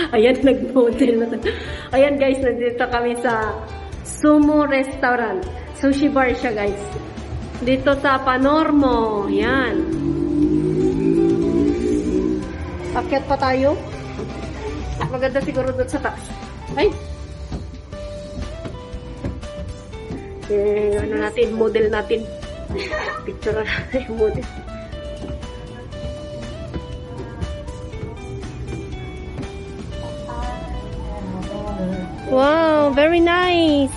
Ayan, nag-model na. Ayan guys, nandito kami sa Sumo Restaurant. Sushi bar siya guys. Dito sa Panormo. Ayan. Akyat pa tayo. Maganda siguro doon sa taas. Ay! Ano natin, model natin. Picture natin yung model. Wow, very nice.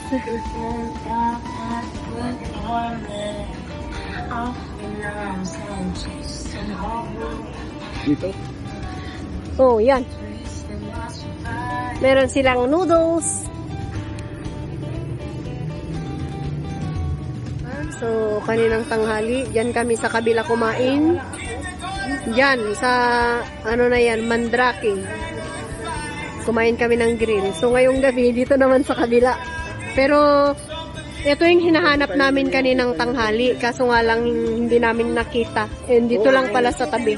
Dito? Oh, yan. Meron silang noodles. So, kaninang tanghali, dyan kami sa kabila kumain. Dyan, sa, ano na yan, Mandrake. Kumain kami ng grill. So, ngayong gabi, dito naman sa kabila. Pero, ito yung hinahanap namin kaninang tanghali. Kaso nga lang, hindi namin nakita. And dito lang pala sa tabi.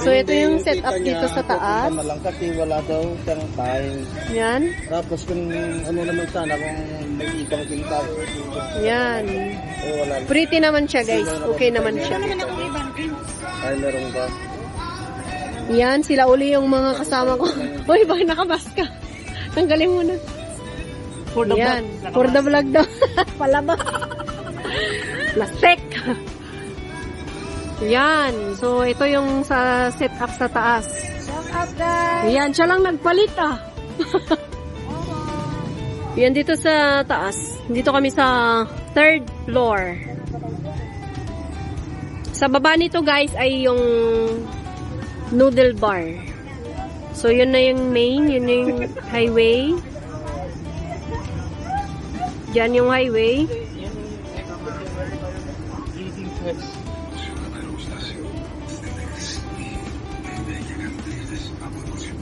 So, ito yung setup dito sa taas. Kasi wala daw siyang time. Yan. Tapos kung ano naman sana, kung may ibang tingkad. Yan. Wala. Pretty naman siya, guys. Okay naman siya. Ay, meron ba? Yan, sila uli yung mga kasama ko. Uy, bakit nakabas ka? Tanggalin mo na. For the Yan, vlog. for the vlog daw. Palabas. Lastek. Yan. So, ito yung sa setup sa taas. Shout out guys! Yan, siya lang nagpalit ah. Yan, dito sa taas. Dito kami sa 3rd floor. Sa baba nito guys ay yung noodle bar. So, yun na yung main. Yun na yung highway. Diyan yung highway.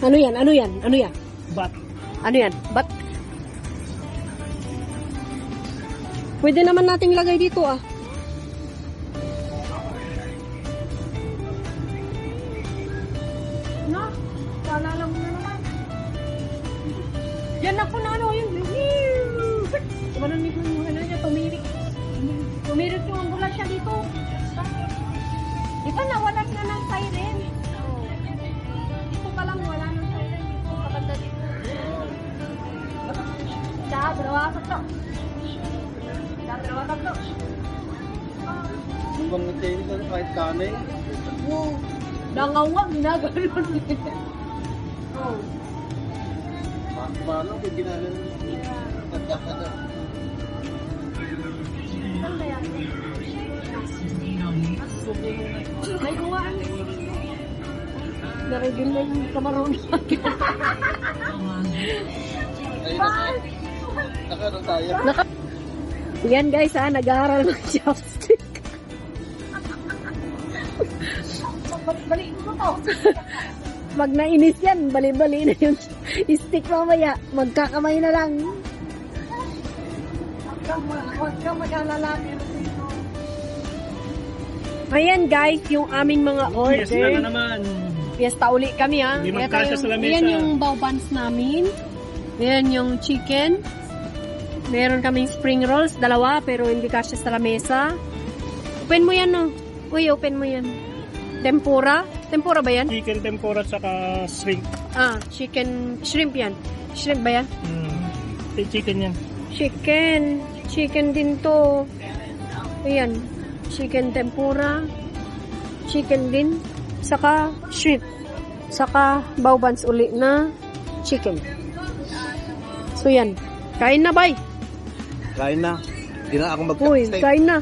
Ano yan? Ano yan? Ano yan? Bat. Ano yan? Bat? Pwede naman nating lagay dito ah. No? Paalala mo na naman. Yan ako na ano yun. Tumanon nito yung ano niya, tumirik. Tumirik yung ambulansya dito. Di ba nawalan na ng siren? Dito pa lang wala ng siren. Dito, kabanda dito. Isa, dalawa, tatlo. Isa, dalawa, tatlo. Yung bang ito yung kahit kanay. Wow. Nangawang, ginagano'n. Oh. Paano kung ginagawa? Saan ba yan? May kuwaan. Narigin na yung kamaron. Nakaroon tayo. Yan guys ah, nag-aaral ng chopstick. Baliin mo to. Pag nainis yan, bali-bali na yung stick mamaya. Magkakamay na lang. Huwag kang mag-alala. Ayan guys, yung aming mga order. Fiesta na naman. Fiesta uli kami ha. Hindi magkasya sa lamesa. Ayan yung bao buns namin. Ayan yung chicken. Meron kaming spring rolls, dalawa, pero hindi kasya sa lamesa. Open mo yan no. Uy, open mo yan. Tempura? Tempura ba yan? Chicken tempura saka shrimp. Ah, chicken, shrimp yan. Shrimp ba yan? Chicken yan. Chicken. Chicken din to. Ayan. Chicken tempura. Chicken din. Saka shrimp. Saka bao buns uli na chicken. So yan. Kain na, bay. Kain na. Hindi na ako Uy, mag-steak. kain na.